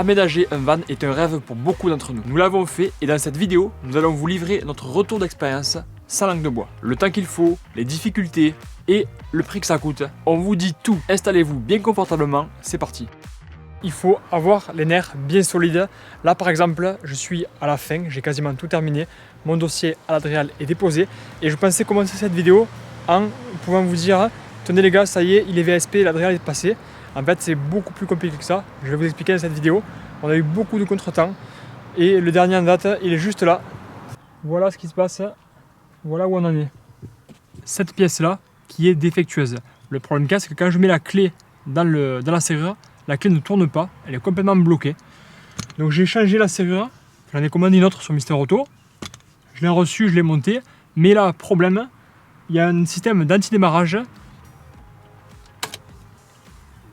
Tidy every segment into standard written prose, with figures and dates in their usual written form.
Aménager un van est un rêve pour beaucoup d'entre nous. Nous l'avons fait et dans cette vidéo, nous allons vous livrer notre retour d'expérience sans langue de bois. Le temps qu'il faut, les difficultés et le prix que ça coûte. On vous dit tout. Installez-vous bien confortablement, c'est parti. Il faut avoir les nerfs bien solides. Là par exemple, je suis à la fin, j'ai quasiment tout terminé. Mon dossier à l'Adréal est déposé et je pensais commencer cette vidéo en pouvant vous dire tenez les gars, ça y est, il est VSP, l'Adréal est passé. En fait, c'est beaucoup plus compliqué que ça. Je vais vous expliquer dans cette vidéo. On a eu beaucoup de contretemps. Et le dernier en date, il est juste là. Voilà ce qui se passe. Voilà où on en est. Cette pièce-là qui est défectueuse. Le problème c'est que quand je mets la clé dans la serrure, la clé ne tourne pas. Elle est complètement bloquée. Donc j'ai changé la serrure. J'en ai commandé une autre sur Mister Auto. Je l'ai reçue, je l'ai montée. Mais là, problème, il y a un système d'anti-démarrage.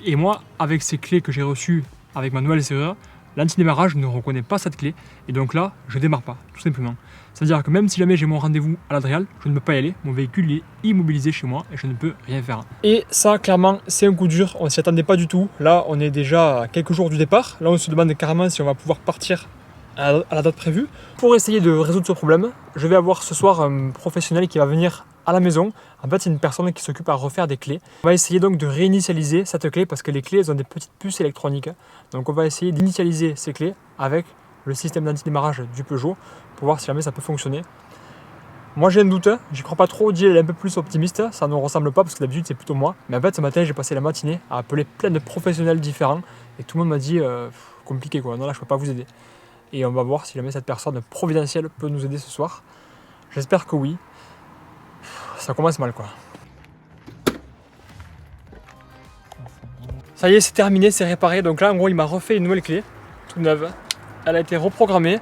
Et moi, avec ces clés que j'ai reçues avec ma nouvelle serrure, l'anti-démarrage ne reconnaît pas cette clé. Et donc là, je ne démarre pas, tout simplement. C'est-à-dire que même si jamais j'ai mon rendez-vous à l'Adréal, je ne peux pas y aller. Mon véhicule est immobilisé chez moi et je ne peux rien faire. Et ça, clairement, c'est un coup dur. On ne s'y attendait pas du tout. Là, on est déjà à quelques jours du départ. Là, on se demande carrément si on va pouvoir partir à la date prévue. Pour essayer de résoudre ce problème, je vais avoir ce soir un professionnel qui va venir à la maison. En fait, c'est une personne qui s'occupe à refaire des clés. On va essayer donc de réinitialiser cette clé parce que les clés elles ont des petites puces électroniques. Donc on va essayer d'initialiser ces clés avec le système d'anti-démarrage du Peugeot pour voir si jamais ça peut fonctionner. Moi j'ai un doute, j'y crois pas trop. Jill est un peu plus optimiste, ça ne ressemble pas parce que d'habitude c'est plutôt moi. Mais en fait ce matin j'ai passé la matinée à appeler plein de professionnels différents et tout le monde m'a dit compliqué quoi, non là je peux pas vous aider. Et on va voir si jamais cette personne providentielle peut nous aider ce soir. J'espère que oui. Ça commence mal quoi. Ça y est, c'est terminé, c'est réparé. Donc là en gros il m'a refait une nouvelle clé, toute neuve. Elle a été reprogrammée.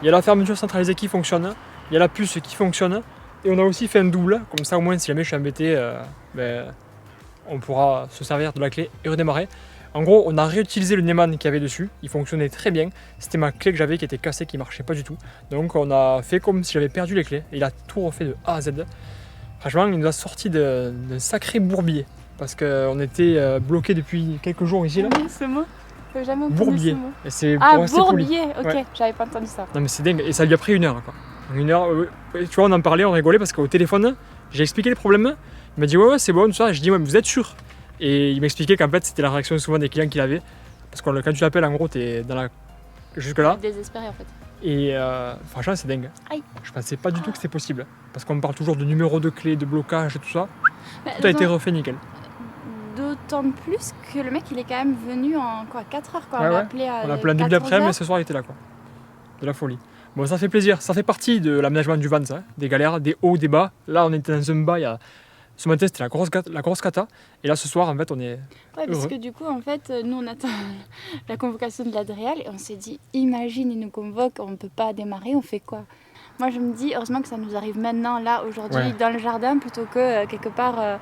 Il y a la fermeture centralisée qui fonctionne. Il y a la puce qui fonctionne. Et on a aussi fait un double. Comme ça au moins si jamais je suis embêté, on pourra se servir de la clé et redémarrer. En gros, on a réutilisé le Neumann qu'il y avait dessus, il fonctionnait très bien. C'était ma clé que j'avais qui était cassée, qui marchait pas du tout. Donc on a fait comme si j'avais perdu les clés. Et il a tout refait de A à Z. Franchement, il nous a sorti d'un sacré bourbier. Parce qu'on était bloqué depuis quelques jours ici. Là. Ce mot, faut jamais entendre bourbier. ce mot. Et c'est Ah, pour rester bourbier, poli. ok, Ouais. j'avais pas entendu ça. Non mais c'est dingue. Et ça lui a pris une heure. Quoi. Une heure, tu vois, on en parlait, on rigolait parce qu'au téléphone, j'ai expliqué les problèmes. Il m'a dit ouais, c'est bon, tout ça. Et je dis ouais, mais vous êtes sûr? Et il m'expliquait qu'en fait, c'était la réaction souvent des clients qu'il avait. Parce que quand tu l'appelles, en gros, t'es dans la... jusque là. Désespéré en fait. Et franchement, c'est dingue. Aïe. Je pensais pas du tout que c'était possible. Parce qu'on me parle toujours de numéro de clé, de blocage et tout ça. Bah, Tout a été refait nickel. D'autant plus que le mec il est quand même venu en quoi, 4 heures quoi. Ouais, On l'a ouais. appelé à On a appelé un début d'après, mais 14 ce soir il était là quoi. De la folie. Bon, ça fait plaisir. Ça fait partie de l'aménagement du van, ça. Hein. Des galères, des hauts, des bas. Là, on était dans un bas. Ce matin, c'était la grosse cata. Et là, ce soir, en fait, on est. Ouais, parce que du coup, en fait, nous on attend la convocation de l'Adréal et on s'est dit, imagine, ils nous convoquent, on ne peut pas démarrer, on fait quoi? Moi, je me dis, heureusement que ça nous arrive maintenant, là, aujourd'hui, Ouais. dans le jardin, plutôt que quelque part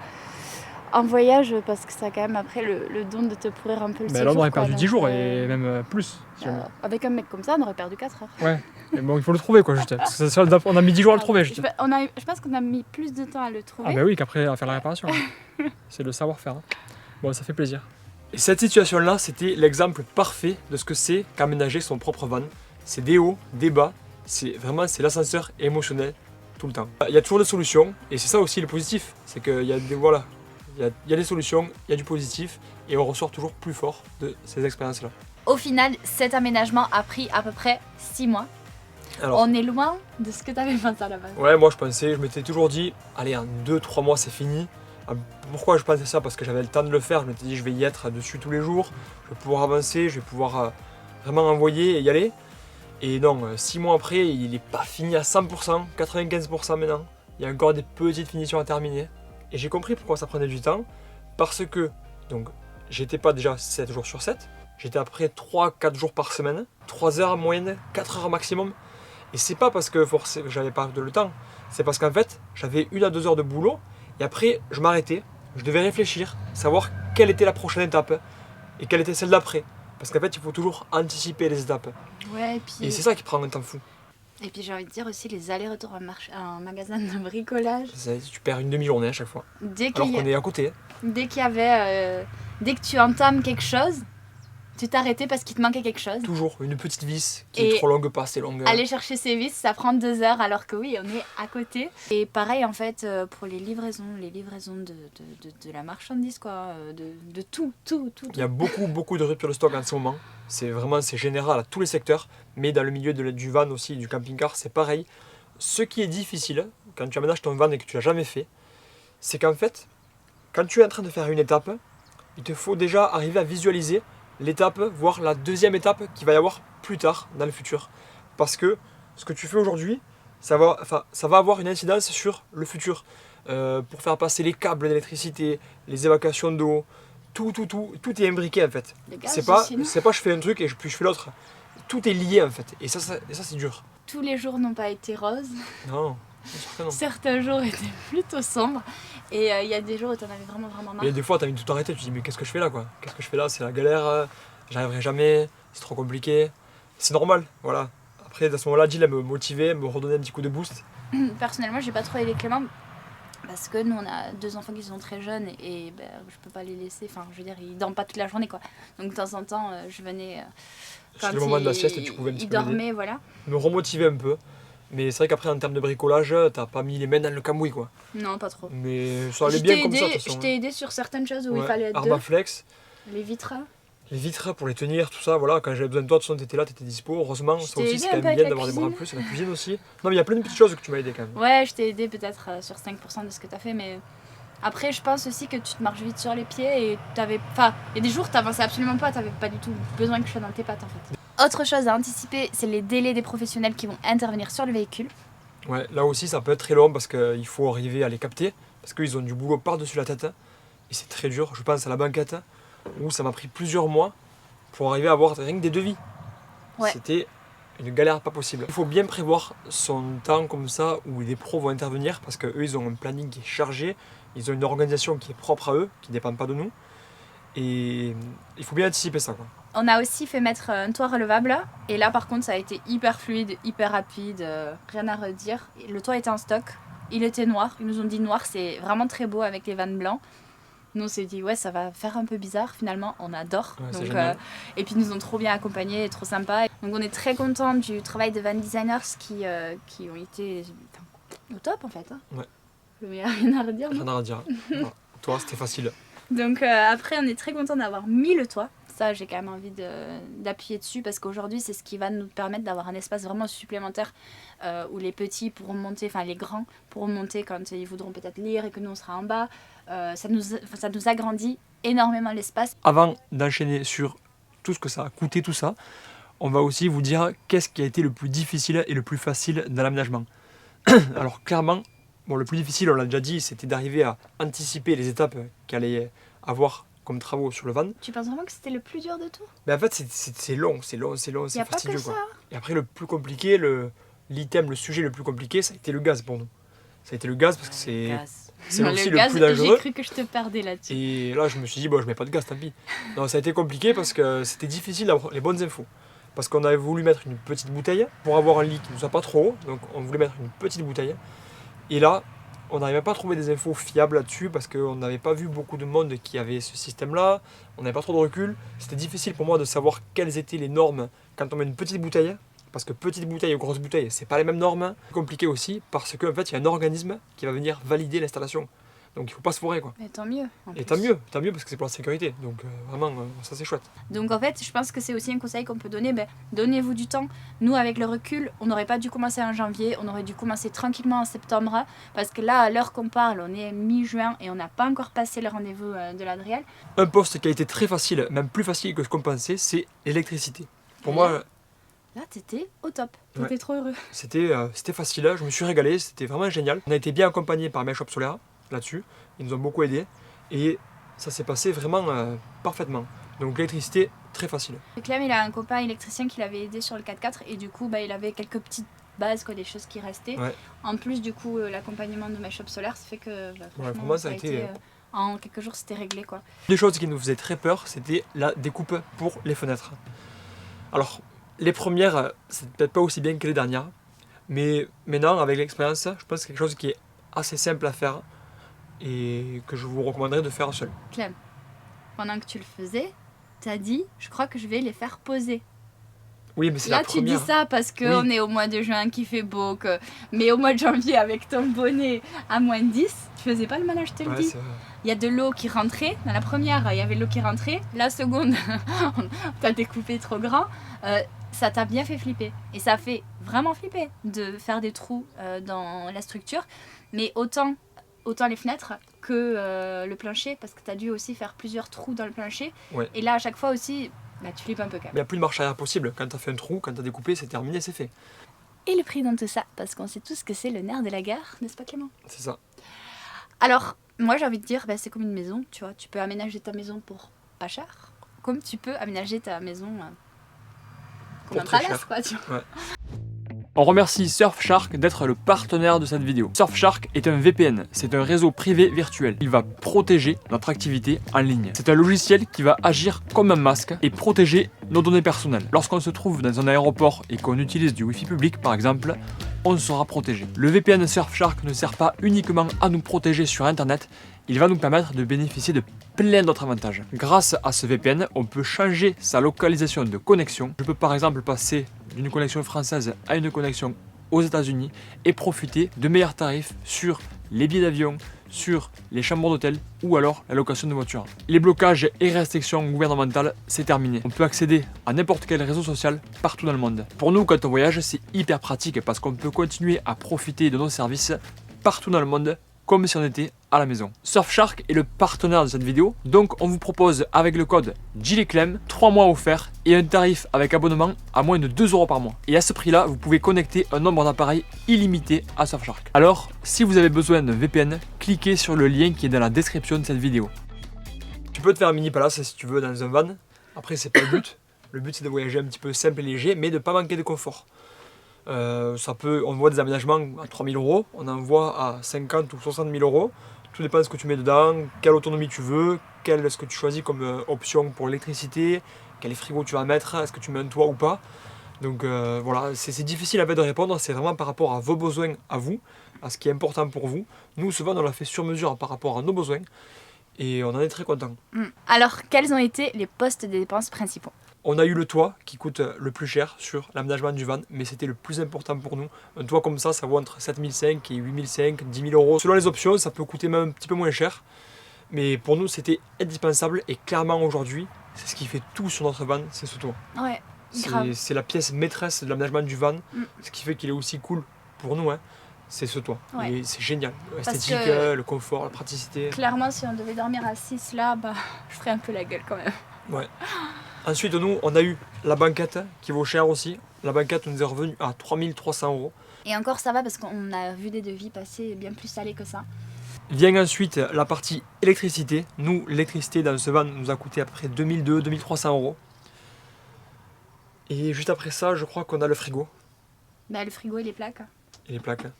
en voyage, parce que ça a quand même après le don de te pourrir un peu le Mais séjour. là, on aurait quoi, perdu donc, 10 jours et même plus. Si jamais. avec un mec comme ça, on aurait perdu 4 heures. Ouais. Mais bon, il faut le trouver quoi, juste. Parce que on a mis 10 jours à le trouver, juste. Je pense qu'on a mis plus de temps à le trouver. Ah, bah oui, qu'après à faire la réparation. C'est le savoir-faire. Hein. Bon, ça fait plaisir. Et cette situation-là, c'était l'exemple parfait de ce que c'est qu'aménager son propre van. C'est des hauts, des bas. C'est l'ascenseur émotionnel tout le temps. Il y a toujours des solutions et c'est ça aussi le positif. C'est qu'il y a des voilà, il y a des solutions, il y a du positif et on ressort toujours plus fort de ces expériences-là. Au final, cet aménagement a pris à peu près 6 mois. Alors, On est loin de ce que tu avais pensé à la base. ouais, moi je m'étais toujours dit, allez, en 2-3 mois c'est fini. Pourquoi je pensais ça? Parce que j'avais le temps de le faire. Je m'étais dit, je vais y être dessus tous les jours. Je vais pouvoir avancer, je vais pouvoir vraiment envoyer et y aller. Et non, 6 mois après, il n'est pas fini à 100%, 95% maintenant. Il y a encore des petites finitions à terminer. Et j'ai compris pourquoi ça prenait du temps. Parce que, donc, j'étais pas déjà 7 jours sur 7. J'étais après 3-4 jours par semaine. 3 heures en moyenne, 4 heures maximum. Et c'est pas parce que j'avais pas de le temps. C'est parce qu'en fait, j'avais 1 à 2 heures de boulot. Et après, je m'arrêtais. Je devais réfléchir, savoir quelle était la prochaine étape. Et quelle était celle d'après. Parce qu'en fait, il faut toujours anticiper les étapes. Ouais, et puis... Et c'est ça qui prend un temps fou. Et puis j'ai envie de dire aussi les allers-retours en magasin de bricolage. Tu perds une demi-journée à chaque fois. Dès Alors qu'il y qu'on est à côté. dès qu'il y avait, dès que tu entames quelque chose, Tu t'es arrêté parce qu'il te manquait quelque chose. Toujours une petite vis qui Et est trop longue, pas assez longue. Aller chercher ses vis, ça prend 2 heures alors que oui, on est à côté. Et pareil en fait pour les livraisons de la marchandise quoi, de tout. Il y a beaucoup de ruptures de stock en ce moment. C'est général à tous les secteurs, mais dans le milieu du van aussi, du camping-car, c'est pareil. Ce qui est difficile quand tu aménages ton van et que tu l'as jamais fait, c'est qu'en fait, quand tu es en train de faire une étape, il te faut déjà arriver à visualiser l'étape, voire la deuxième étape qu'il va y avoir plus tard dans le futur. Parce que ce que tu fais aujourd'hui, ça va avoir une incidence sur le futur. Pour faire passer les câbles d'électricité, les évacuations d'eau, tout est imbriqué en fait. Les gaz C'est pas aussi, non je fais un truc et puis je fais l'autre. Tout est lié en fait. Et ça c'est dur. Tous les jours n'ont pas été roses. Non, bien sûr que non. Certains jours étaient plutôt sombres. Et il y a des jours où t'en avais vraiment marre. Mais des fois, t'as envie de tout arrêter. Tu te dis, mais qu'est-ce que je fais là quoi? Qu'est-ce que je fais là? C'est la galère. J'arriverai jamais. C'est trop compliqué. C'est normal. Voilà. Après, à ce moment-là, Jill, elle me motivait, me redonnait un petit coup de boost. Personnellement, j'ai pas trop aidé Clément parce que nous on a 2 enfants qui sont très jeunes et ben, je peux pas les laisser. Enfin, je veux dire, ils dorment pas toute la journée quoi. Donc de temps en temps, je venais quand C'était le moment de la sieste et tu pouvais un petit ils peu m'aider. dormaient, voilà. Me remotiver un peu. Mais c'est vrai qu'après, en termes de bricolage, t'as pas mis les mains dans le cambouis quoi. Non, pas trop. Mais ça allait bien comme ça de toute Je façon. t'ai aidé sur certaines choses où il Ouais, fallait être deux. Armaflex, Les vitres. les vitres pour les tenir, tout ça. Voilà, quand j'avais besoin de toi, de toute façon, t'étais là, t'étais dispo. Heureusement, Je ça t'ai aussi, aidé c'est un quand peu même avec bien la d'avoir des bras en cuisine. plus. La cuisine aussi. Non, mais il y a plein de petites choses que tu m'as aidé quand même. Ouais, je t'ai aidé peut-être sur 5% de ce que t'as fait, mais après, je pense aussi que tu te marches vite sur les pieds et t'avais. Enfin, il y a des jours, t'avançais absolument pas, t'avais pas du tout besoin que je sois dans tes pattes en fait. Autre chose à anticiper, c'est les délais des professionnels qui vont intervenir sur le véhicule. Ouais, là aussi, ça peut être très long parce qu'il faut arriver à les capter. Parce qu'ils ont du boulot par-dessus la tête. Et c'est très dur. Je pense à la banquette où ça m'a pris plusieurs mois pour arriver à avoir rien que des devis. Ouais. C'était une galère pas possible. Il faut bien prévoir son temps comme ça où les pros vont intervenir parce qu'eux, ils ont un planning qui est chargé. Ils ont une organisation qui est propre à eux, qui ne dépend pas de nous. Et il faut bien anticiper ça, quoi. On a aussi fait mettre un toit relevable et là par contre ça a été hyper fluide, hyper rapide, rien à redire. Le toit était en stock, il était noir, ils nous ont dit noir c'est vraiment très beau avec les vannes blancs. Nous on s'est dit ouais ça va faire un peu bizarre finalement, on adore. Ouais, c'est Donc, génial. et puis ils nous ont trop bien accompagnés, trop sympa. Donc on est très contents du travail de van designers qui ont été au top en fait. Hein. Ouais. Il n'y a rien à redire. non Rien à redire. Voilà. Toi, c'était facile. Donc après, on est très content d'avoir mis le toit. Ça, j'ai quand même envie d'appuyer dessus parce qu'aujourd'hui, c'est ce qui va nous permettre d'avoir un espace vraiment supplémentaire où les petits pourront monter, enfin les grands pourront monter quand ils voudront peut-être lire et que nous, on sera en bas. Ça nous agrandit énormément l'espace. Avant d'enchaîner sur tout ce que ça a coûté, tout ça, on va aussi vous dire qu'est-ce qui a été le plus difficile et le plus facile dans l'aménagement. Alors clairement, bon, le plus difficile, on l'a déjà dit, c'était d'arriver à anticiper les étapes qu'il allait avoir comme travaux sur le van. Tu penses vraiment que c'était le plus dur de tout? Mais en fait, c'est long, c'est Il n'y a pas fastidieux. que ça. Quoi. Et après, le plus compliqué, le sujet le plus compliqué, ça a été le gaz pour nous. Ça a été le gaz parce que c'est Non, aussi le le gaz, plus j'ai dangereux. cru que je te perdais là-dessus. Et là, je me suis dit, bon, je mets pas de gaz, tant pis. Non, ça a été compliqué parce que c'était difficile d'avoir les bonnes infos. Parce qu'on avait voulu mettre une petite bouteille pour avoir un lit qui ne soit pas trop haut. Donc, on voulait mettre une petite bouteille. Et là, on n'arrivait pas à trouver des infos fiables là-dessus parce qu'on n'avait pas vu beaucoup de monde qui avait ce système-là. On n'avait pas trop de recul. C'était difficile pour moi de savoir quelles étaient les normes quand on met une petite bouteille. Parce que petite bouteille et grosse bouteille, c'est pas les mêmes normes. C'est compliqué aussi parce qu'en fait, il y a un organisme qui va venir valider l'installation. Donc il faut pas se foirer quoi. Mais tant mieux. en Et plus. tant mieux parce que c'est pour la sécurité. Donc vraiment, ça c'est chouette. Donc en fait, je pense que c'est aussi un conseil qu'on peut donner. Donnez-vous du temps. Nous, avec le recul, on n'aurait pas dû commencer en janvier. On aurait dû commencer tranquillement en septembre. Parce que là, à l'heure qu'on parle, on est mi-juin et on n'a pas encore passé le rendez-vous de l'Adriel. Un poste qui a été très facile, même plus facile que ce qu'on pensait, c'est l'électricité. Pour moi, Là, t'étais au top. Ouais. T'étais trop heureux. c'était facile, je me suis régalé, c'était vraiment génial. On a été bien accompagné par Mes Shop Solaire là-dessus, ils nous ont beaucoup aidés et ça s'est passé vraiment parfaitement. Donc l'électricité, très facile. Et Clem, il a un copain électricien qui l'avait aidé sur le 4x4 et du coup, il avait quelques petites bases, quoi, des choses qui restaient. Ouais. En plus, du coup, l'accompagnement de ma shop solaire, ça fait que franchement, pour moi, ça a été... en quelques jours, c'était réglé, quoi. Des choses qui nous faisaient très peur, c'était la découpe pour les fenêtres. Alors, les premières, c'est peut-être pas aussi bien que les dernières, mais maintenant, avec l'expérience, je pense que c'est quelque chose qui est assez simple à faire et que je vous recommanderais de faire seul. Clem, pendant que tu le faisais, t'as dit, je crois que je vais les faire poser. Oui, mais c'est Là, la tu première. dis ça parce qu'on est au mois de juin qui fait beau, mais au mois de janvier, avec ton bonnet à moins 10, tu faisais pas le malin, je te le Ouais, dis. c'est vrai. Il y a de l'eau qui rentrait. Dans la première, il y avait l'eau qui rentrait. La seconde, t'as découpé trop grand. Ça t'a bien fait flipper. Et ça fait vraiment flipper de faire des trous dans la structure. Mais autant les fenêtres que le plancher, parce que t'as dû aussi faire plusieurs trous dans le plancher. Ouais. Et là, à chaque fois aussi, bah, tu flippes un peu quand Mais il même. n'y a plus de marche arrière possible. Quand tu as fait un trou, quand tu as découpé, c'est terminé, c'est fait. Et le prix dans tout ça, parce qu'on sait tous que c'est le nerf de la guerre, n'est-ce pas Clément? C'est ça. Alors, moi j'ai envie de dire, bah, c'est comme une maison, tu vois. Tu peux aménager ta maison pour pas cher, comme tu peux aménager ta maison comme Pour un très palace, cher. quoi, tu vois. On remercie Surfshark d'être le partenaire de cette vidéo. Surfshark est un VPN, c'est un réseau privé virtuel. Il va protéger notre activité en ligne. C'est un logiciel qui va agir comme un masque et protéger nos données personnelles. Lorsqu'on se trouve dans un aéroport et qu'on utilise du Wi-Fi public par exemple, on sera protégé. Le VPN Surfshark ne sert pas uniquement à nous protéger sur internet, il va nous permettre de bénéficier de plein d'autres avantages. Grâce à ce VPN, on peut changer sa localisation de connexion. Je peux par exemple passer d'une connexion française à une connexion aux États-Unis et profiter de meilleurs tarifs sur les billets d'avion, sur les chambres d'hôtel ou alors la location de voiture. Les blocages et restrictions gouvernementales, c'est terminé. On peut accéder à n'importe quel réseau social partout dans le monde. Pour nous, quand on voyage, c'est hyper pratique parce qu'on peut continuer à profiter de nos services partout dans le monde comme si on était à la maison. Surfshark est le partenaire de cette vidéo, donc on vous propose avec le code GILETCLEM 3 mois offerts et un tarif avec abonnement à moins de 2 € par mois. Et à ce prix-là, vous pouvez connecter un nombre d'appareils illimité à Surfshark. Alors, si vous avez besoin d'un VPN, cliquez sur le lien qui est dans la description de cette vidéo. Tu peux te faire un mini palace si tu veux dans un van. Après, c'est pas le but. Le but, c'est de voyager un petit peu simple et léger, mais de ne pas manquer de confort. On voit des aménagements à 3 000 €, on en voit à 50 ou 60 000 €. Tout dépend de ce que tu mets dedans, quelle autonomie tu veux, quel est-ce que tu choisis comme option pour l'électricité, quel frigo tu vas mettre, est-ce que tu mets un toit ou pas. Donc voilà, c'est difficile à fait de répondre, c'est vraiment par rapport à vos besoins à vous, à ce qui est important pour vous. Nous, souvent, on l'a fait sur mesure par rapport à nos besoins et on en est très content. Alors, quels ont été les postes des dépenses principaux? On a eu le toit qui coûte le plus cher sur l'aménagement du van, mais c'était le plus important pour nous. Un toit comme ça vaut entre 7 500 et 8 500, 10 000 €. Selon les options, ça peut coûter même un petit peu moins cher. Mais pour nous, c'était indispensable et clairement aujourd'hui, c'est ce qui fait tout sur notre van, c'est ce toit. Ouais, grave. C'est la pièce maîtresse de l'aménagement du van, Mm. ce qui fait qu'il est aussi cool pour nous, hein, c'est ce toit. Ouais. C'est génial, Parce l'esthétique, que- le confort, la praticité. Clairement, si on devait dormir à 6 là, bah, je ferais un peu la gueule quand même. Ouais. Ensuite, nous, on a eu la banquette qui vaut cher aussi. La banquette nous est revenue à 3 300 €. Et encore, ça va parce qu'on a vu des devis passer bien plus salés que ça. Vient ensuite la partie électricité. Nous, l'électricité dans ce van nous a coûté à peu près 2200-2300 €. Et juste après ça, je crois qu'on a le frigo Bah, le frigo et les plaques, et les plaques, hein,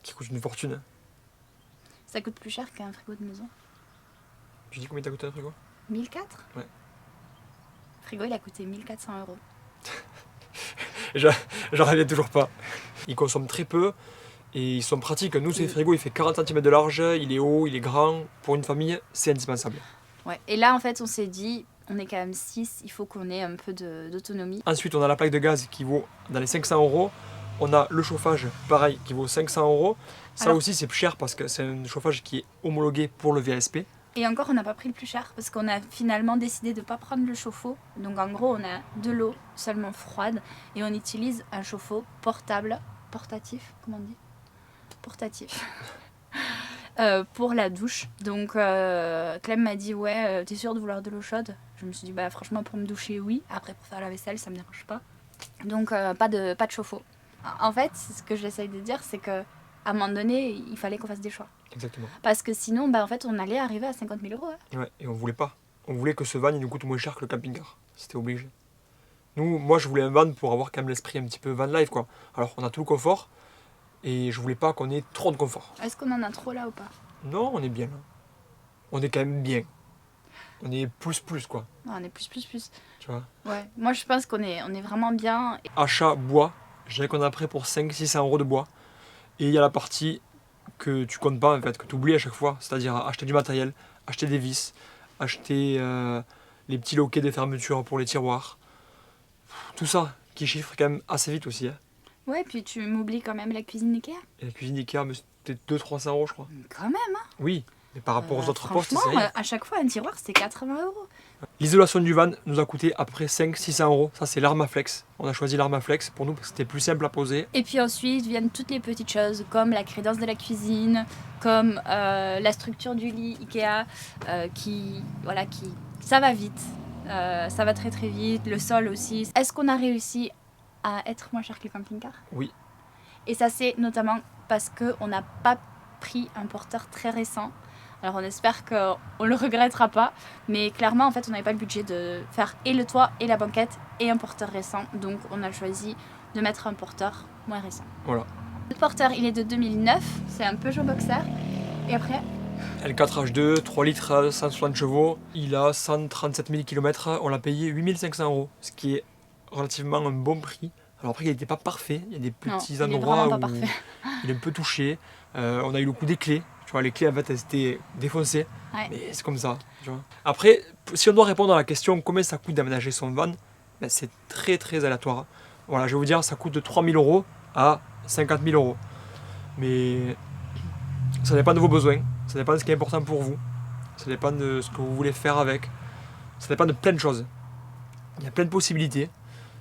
qui coûtent une fortune. ça coûte plus cher qu'un frigo de maison. Tu dis combien t'as coûté un frigo? 1004? Ouais. Le frigo, il a coûté 1400 €. J'en reviens toujours pas. Ils consomment très peu et ils sont pratiques. Nous, ce frigo, il fait 40 cm de large, il est haut, il est grand. Pour une famille, c'est indispensable. Ouais. Et là, en fait, on s'est dit, on est quand même 6, il faut qu'on ait un peu d'autonomie. Ensuite, on a la plaque de gaz qui vaut dans les 500 €. On a le chauffage, pareil, qui vaut 500 €. Ça Alors- aussi, c'est plus cher parce que c'est un chauffage qui est homologué pour le VASP. Et encore, on n'a pas pris le plus cher parce qu'on a finalement décidé de ne pas prendre le chauffe-eau. Donc en gros, on a de l'eau seulement froide et on utilise un chauffe-eau portatif, comment on dit? Portatif. Pour la douche. Donc Clem m'a dit ouais, t'es sûre de vouloir de l'eau chaude? Je me suis dit bah franchement pour me doucher oui. Après pour faire la vaisselle ça me dérange pas. Donc pas de chauffe-eau. En fait, ce que j'essaye de dire c'est que à un moment donné il fallait qu'on fasse des choix. Exactement. Parce que sinon, bah, en fait, on allait arriver à 50 000 €. Hein. Ouais, et on voulait pas. On voulait que ce van il nous coûte moins cher que le camping-car. C'était obligé. Moi, je voulais un van pour avoir quand même l'esprit un petit peu van life, quoi. Alors, on a tout le confort et je voulais pas qu'on ait trop de confort. Est-ce qu'on en a trop là ou pas? Non, on est bien là. On est quand même bien. On est plus, quoi. Non, on est plus. Tu vois. Ouais. Moi, je pense qu'on est vraiment bien. Achat bois, je dirais qu'on a prêt pour 500-600 € de bois. Et il y a la partie que tu comptes pas, en fait, que tu oublies à chaque fois, c'est-à-dire acheter du matériel, acheter des vis, acheter les petits loquets de fermeture pour les tiroirs. Tout ça qui chiffre quand même assez vite aussi. Hein. Ouais, puis tu m'oublies quand même la cuisine Ikea. Et la cuisine Ikea, mais c'était 200-300 euros, je crois. Quand même, hein. Oui, mais par rapport aux autres postes, c'est franchement, rien. à chaque fois, un tiroir, c'était 80 euros. L'isolation du van nous a coûté à peu près 500-600 euros. Ça, c'est l'Armaflex. On a choisi l'Armaflex pour nous parce que c'était plus simple à poser. Et puis ensuite viennent toutes les petites choses comme la crédence de la cuisine, comme la structure du lit Ikea, ça va vite, ça va très très vite, le sol aussi. Est-ce qu'on a réussi à être moins cher que les camping-cars? Oui. Et ça c'est notamment parce qu'on n'a pas pris un porteur très récent. Alors on espère qu'on ne le regrettera pas, mais clairement en fait on n'avait pas le budget de faire et le toit et la banquette et un porteur récent, donc on a choisi de mettre un porteur moins récent. Voilà. Le porteur il est de 2009, c'est un Peugeot Boxer, et après L4H2, 3 litres, 160 chevaux, il a 137 000 km, on l'a payé 8 500 euros, ce qui est relativement un bon prix. Alors après il n'était pas parfait, il y a des petits non, endroits où parfait. il est un peu touché, on a eu le coup des clés. Tu vois, les clés en fait elles étaient défoncées, Ouais. mais c'est comme ça. Tu vois. Après, si on doit répondre à la question combien ça coûte d'aménager son van, ben, c'est très très aléatoire. Voilà, je vais vous dire, ça coûte de 3 000 euros à 50 000 euros. Mais ça dépend de vos besoins, ça dépend de ce qui est important pour vous, ça dépend de ce que vous voulez faire avec, ça dépend de plein de choses. Il y a plein de possibilités.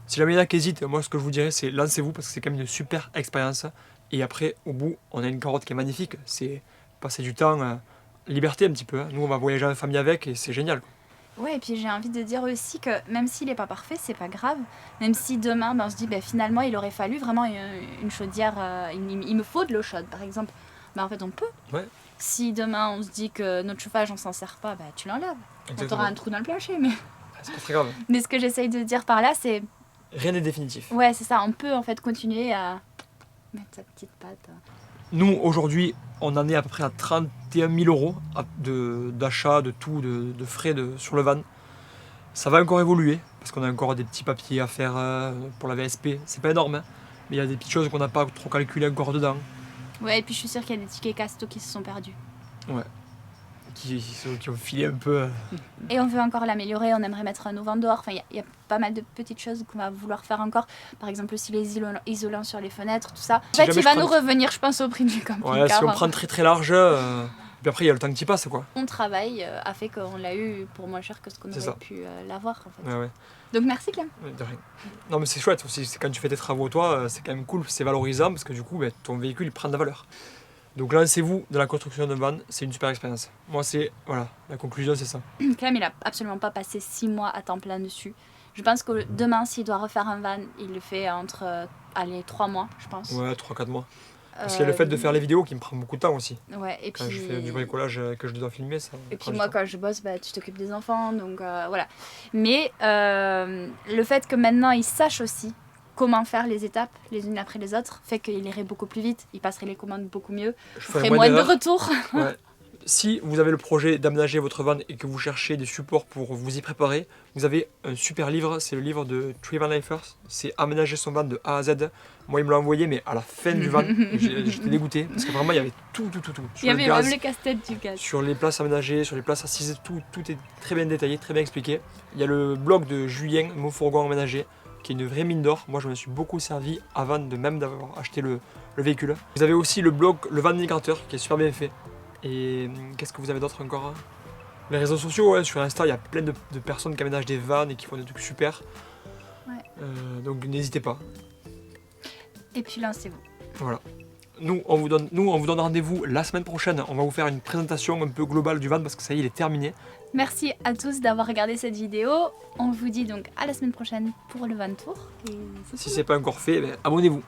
Si jamais il y en a qui hésitent, moi ce que je vous dirais c'est lancez-vous parce que c'est quand même une super expérience. Et après, au bout, on a une carotte qui est magnifique, c'est passer du temps, liberté un petit peu. Hein. Nous, on va voyager en famille avec et c'est génial. Ouais, et puis j'ai envie de dire aussi que même s'il n'est pas parfait, c'est pas grave. Même si demain, on se dit finalement il aurait fallu vraiment une chaudière, il me faut de l'eau chaude par exemple, en fait on peut. Ouais. Si demain on se dit que notre chauffage on s'en sert pas, tu l'enlèves. Tu auras un trou dans le plancher. C'est pas très grave. Mais ce que j'essaye de dire par là, c'est. Rien n'est définitif. Ouais, c'est ça, on peut en fait continuer à mettre sa petite patte. Nous, aujourd'hui, on en est à peu près à 31 000 euros d'achat, de tout, de frais sur le van. Ça va encore évoluer, parce qu'on a encore des petits papiers à faire pour la VSP. C'est pas énorme, hein, mais il y a des petites choses qu'on n'a pas trop calculées encore dedans. Ouais, et puis je suis sûre qu'il y a des tickets casto qui se sont perdus. Ouais. Qui ont filé un peu. Et on veut encore l'améliorer, on aimerait mettre un auvent dehors. Enfin, il y a pas mal de petites choses qu'on va vouloir faire encore. Par exemple, aussi les isolants sur les fenêtres, tout ça. En fait, il va nous revenir, je pense, au prix du camping-car. Ouais, si on prend très très large, puis après il y a le temps qui passe, quoi. Mon travail a fait qu'on l'a eu pour moins cher que ce qu'on aurait pu l'avoir, en fait. Ouais. Donc merci, Clem. De rien. Non, mais c'est chouette aussi. Quand tu fais tes travaux, toi, c'est quand même cool, c'est valorisant parce que du coup, ton véhicule il prend de la valeur. Donc lancez-vous dans la construction d'un van, c'est une super expérience. Moi, la conclusion, c'est ça. Clem, il a absolument pas passé 6 mois à temps plein dessus. Je pense que demain, s'il doit refaire un van, il le fait entre 3 mois, je pense. Ouais, 3-4 mois. Parce qu'il y a le fait de faire les vidéos qui me prend beaucoup de temps aussi. Ouais, et quand puis... je fais du bricolage que je dois filmer, ça. Et puis moi, quand je bosse, tu t'occupes des enfants, donc voilà. Mais le fait que maintenant, il sache aussi comment faire les étapes les unes après les autres fait qu'il irait beaucoup plus vite, il passerait les commandes beaucoup mieux, je ferait moins de retours. Ouais. Si vous avez le projet d'aménager votre van et que vous cherchez des supports pour vous y préparer, vous avez un super livre, c'est le livre de Three Van Lifers, c'est Aménager son van de A à Z. Moi il me l'a envoyé mais à la fin du van, j'étais dégoûté parce que vraiment il y avait tout. Il y avait même le casse-tête du gaz. Sur les places aménagées, sur les places assises, tout est très bien détaillé, très bien expliqué. Il y a le blog de Julien, Mon fourgon aménagé, qui est une vraie mine d'or. Moi je me suis beaucoup servi avant de même d'avoir acheté le véhicule. Vous avez aussi le blog Le Van Migrateur qui est super bien fait. Et qu'est-ce que vous avez d'autre encore hein? Les réseaux sociaux, ouais, sur Insta, il y a plein de personnes qui aménagent des vannes et qui font des trucs super. Ouais. Donc n'hésitez pas. Et puis lancez-vous. Voilà. Nous, on vous donne rendez-vous la semaine prochaine. On va vous faire une présentation un peu globale du van parce que ça y est, il est terminé. Merci à tous d'avoir regardé cette vidéo. On vous dit donc à la semaine prochaine pour le van tour. Et si c'est pas encore fait, abonnez-vous.